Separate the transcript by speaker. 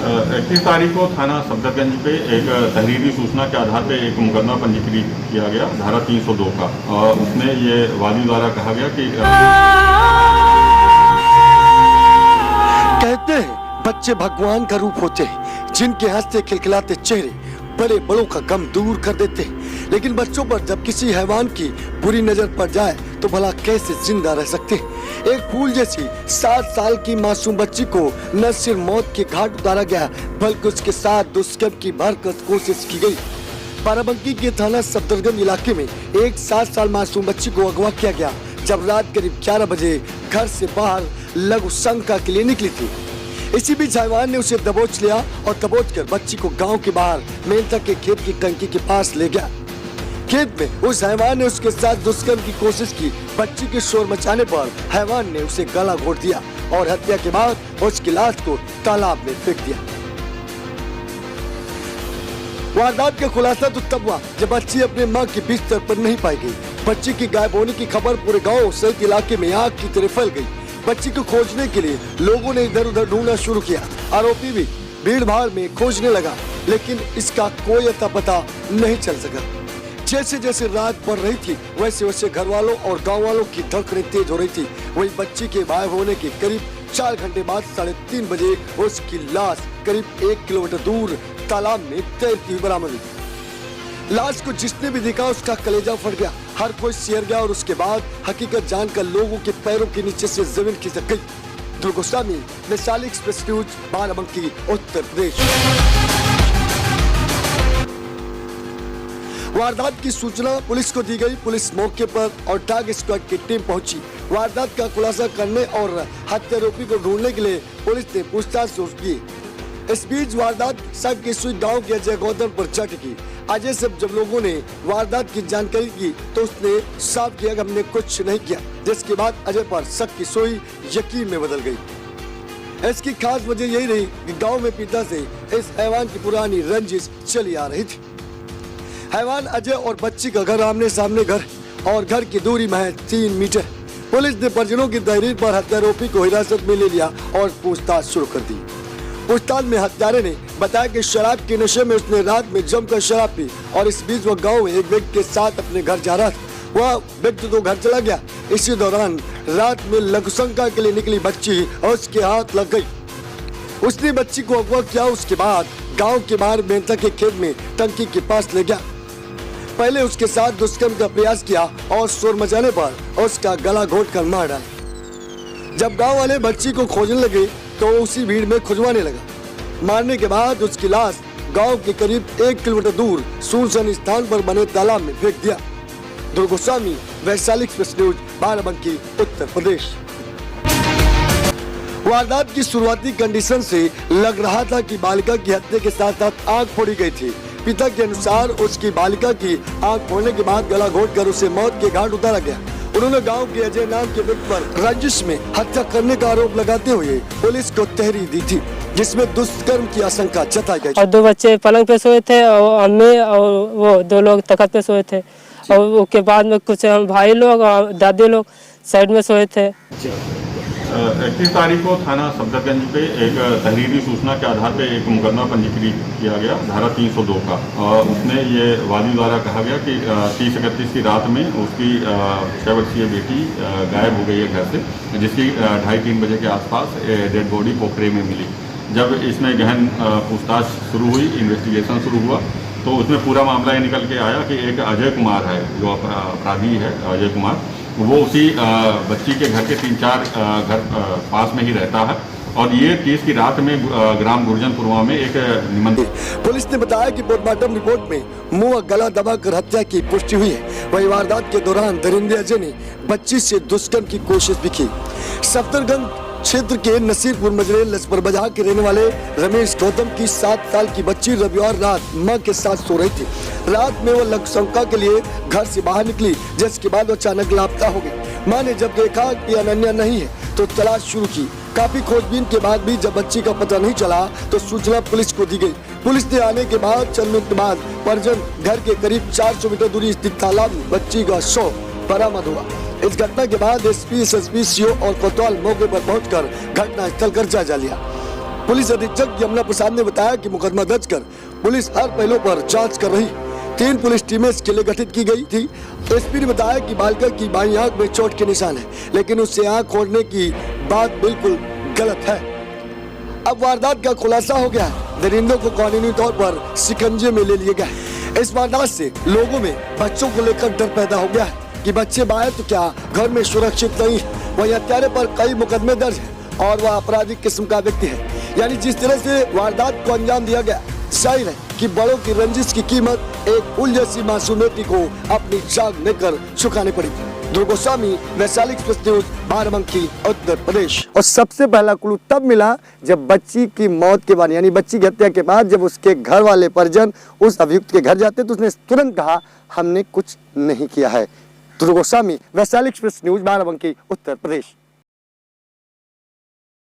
Speaker 1: 31 तारीख को थाना सफदरगंज पे एक तहरीरी सूचना के आधार पे एक मुकदमा पंजीकृत किया गया धारा 302 का। उसमें ये वादी द्वारा कहा गया कि
Speaker 2: कहते हैं बच्चे भगवान का रूप होते हैं, जिनके हंसते खिलखिलाते चेहरे बड़े बड़ों का गम दूर कर देते हैं। लेकिन बच्चों पर जब किसी हैवान की बुरी नजर पड़ जाए तो भला कैसे जिंदा रह सकते हैं। एक फूल जैसी 7 साल की मासूम बच्ची को न सिर्फ मौत के घाट उतारा गया बल्कि उसके साथ दुष्कर्म की भरकस कोशिश की गई। बाराबंकी के थाना सफदरगंज इलाके में एक 7 साल मासूम बच्ची को अगवा किया गया जब रात करीब 11 बजे घर से बाहर लघु शंका के लिए निकली थी। इसी बीच हैवान ने उसे दबोच लिया और दबोच कर बच्ची को गांव के बाहर मेहता के खेत की टंकी के पास ले गया। खेत में उस हैवान ने उसके साथ दुष्कर्म की कोशिश की। बच्ची के शोर मचाने पर हैवान ने उसे गला घोट दिया और हत्या के बाद उसकी लाश को तालाब में फेंक दिया। वारदात का खुलासा तो तब हुआ जब बच्ची अपने मां के बिस्तर पर नहीं पाई गई। बच्ची की गायब होने की खबर पूरे गांव सहित इलाके में आग की तरह फैल गई। बच्ची को खोजने के लिए लोगों ने इधर उधर ढूंढना शुरू किया। आरोपी भी भीड़ भाड़ में खोजने लगा, लेकिन इसका कोई अता पता नहीं चल सका। जैसे जैसे रात बढ़ रही थी वैसे वैसे घर वालों और गांव वालों की धड़कनें तेज हो रही थी। वही बच्ची के गायब होने के करीब 4 घंटे बाद 3:30 बजे उसकी लाश करीब 1 किलोमीटर दूर तालाब में तैरती हुई बरामद हुई। लाश को जिसने भी देखा उसका कलेजा फट गया, हर कोई सिहर गया और उसके बाद हकीकत जानकर लोगों के पैरों के नीचे से जमीन खिसक गई। दुर्ग गोस्वामी, वैशाली एक्सप्रेस न्यूज, बाराबंकी, उत्तर प्रदेश। वारदात की सूचना पुलिस को दी गई। पुलिस मौके पर और डॉग स्क्वाड की टीम पहुंची। वारदात का खुलासा करने और हत्यारोपी को ढूंढने के लिए पुलिस ने पूछताछ शुरू की। इस बीच वारदात शक की सुई गांव के अजय गौतम पर जा टिकी। अजय से जब लोगों ने वारदात की जानकारी की तो उसने साफ किया कि हमने कुछ नहीं किया, जिसके बाद अजय पर शक की सुई यकीन में बदल गई। इसकी खास वजह यही रही कि गांव में पिता से इस हैवान की पुरानी रंजिश चली आ रही थी। हैवान अजय और बच्ची का घर आमने सामने घर और घर की दूरी महज 3 मीटर। पुलिस ने परिजनों की तहरीर पर हत्यारोपी को हिरासत में ले लिया और पूछताछ शुरू कर दी। पूछताछ में हत्यारे ने बताया कि शराब के नशे में उसने रात में जमकर शराब पी और इस बीच वह गाँव में एक व्यक्ति के साथ अपने घर जा रहा था। वह व्यक्ति तो घर चला गया। इसी दौरान रात में लघुशंका के लिए निकली बच्ची और उसके हाथ लग गई। उसने बच्ची को अगवा किया। उसके बाद गांव के बाहर मेहता के खेत में टंकी के पास ले गया। पहले उसके साथ दुष्कर्म का प्रयास किया और शोर मचाने पर उसका गला घोट कर मार डाला। जब गांव वाले बच्ची को खोजने लगे तो उसी भीड़ में खुजवाने लगा। मारने के बाद उसकी लाश गांव के करीब 1 किलोमीटर दूर सुनसान स्थान पर बने तालाब में फेंक दिया। दुर्ग गोस्वामी, वैशाली एक्सप्रेस न्यूज, बाराबंकी, उत्तर प्रदेश। वारदात की शुरुआती कंडीशन से लग रहा था कि बालिका की हत्या के साथ साथ आग फोड़ी गई थी। पिता के अनुसार उसकी बालिका की आग फोड़ने के बाद गला घोट कर उसे मौत के घाट उतारा गया। उन्होंने गांव के अजय नाम के व्यक्ति पर रंजिश में हत्या करने का आरोप लगाते हुए पुलिस को तहरीर दी थी, जिसमें दुष्कर्म की आशंका जताई गई।
Speaker 3: और 2 बच्चे पलंग पे सोए थे और अम्मी और वो 2 लोग तख्त पे सोए थे और उसके बाद में कुछ भाई लोग और दादी लोग साइड में सोए थे।
Speaker 1: 31 तारीख को थाना सफदरगंज पे एक तहरीरी सूचना के आधार पे एक मुकदमा पंजीकृत किया गया धारा 302 का। उसमें ये वादी द्वारा कहा गया कि 30-31 की रात में उसकी 6 वर्षीय बेटी गायब हो गई है घर से, जिसकी 2:30-3 बजे के आसपास डेड बॉडी पोखरे में मिली। जब इसमें गहन पूछताछ शुरू हुई, इन्वेस्टिगेशन शुरू हुआ तो उसमें पूरा मामला ये निकल के आया कि एक अजय कुमार है जो अपराधी है, अजय कुमार, वो उसी बच्ची के घर के 3-4 घर पास में ही रहता है और ये 30 की रात में ग्राम गुर्जनपुरवा में एक निमंत्रण।
Speaker 2: पुलिस ने बताया कि पोस्टमार्टम रिपोर्ट में मुंह और गला दबाकर हत्या की पुष्टि हुई है। वही वारदात के दौरान दरिंदे अजय ने बच्ची से दुष्कर्म की कोशिश भी की। सफदरगंज क्षेत्र के नसीरपुर मजरे लजपर बाजार के रहने वाले रमेश गौतम की 7 साल की बच्ची रविवार रात मां के साथ सो रही थी। रात में वो लघुशंका के लिए घर से बाहर निकली, जिसके बाद वो अचानक लापता हो गई। मां ने जब देखा कि अनन्या नहीं है तो तलाश शुरू की। काफी खोजबीन के बाद भी जब बच्ची का पता नहीं चला तो सूचना पुलिस को दी गई। पुलिस ने आने के बाद चंद मिनट बाद परिजन घर के करीब 400 मीटर दूरी स्थित तालाब में बच्ची का शव बरामद हुआ। इस घटना के बाद एसपी, एसएसपी, सीओ और कोतवाल मौके पर पहुंचकर घटना स्थल का जायजा लिया। पुलिस अधीक्षक यमुना प्रसाद ने बताया कि मुकदमा दर्ज कर पुलिस हर पहलू पर जांच कर रही। 3 पुलिस टीमें इसके लिए गठित की गई थी। एसपी ने बताया कि बालिका की बाईं आंख में चोट के निशान है, लेकिन उससे आंख खोलने की बात बिल्कुल गलत है। अब वारदात का खुलासा हो गया है। दरिंदों को कानूनी तौर पर शिकंजे में ले लिया गया है। इस वारदात से लोगों में बच्चों को लेकर डर पैदा हो गया है कि बच्चे बाहर तो क्या घर में सुरक्षित नहीं है। वही हत्यारे पर कई मुकदमे दर्ज है और वह आपराधिक किस्म का व्यक्ति है। यानी जिस तरह से वारदात को अंजाम दिया गया, जाहिर है कि बड़ों की रंजिश की कीमत एक फूल जैसी मासूम बेटी को अपनी जान लेकर चुकानी पड़ी। ध्रुव गोस्वामी, वैशाली एक्सप्रेस न्यूज, बाराबंकी, उत्तर प्रदेश। और सबसे पहला क्लू तब मिला जब बच्ची की मौत के बाद, यानी बच्ची की हत्या के बाद जब उसके घर वाले परिजन उस अभियुक्त के घर जाते तो उसने तुरंत कहा हमने कुछ नहीं किया है। ध्रुव गोस्वामी, वैशाली एक्सप्रेस न्यूज, बाराबंकी, उत्तर प्रदेश।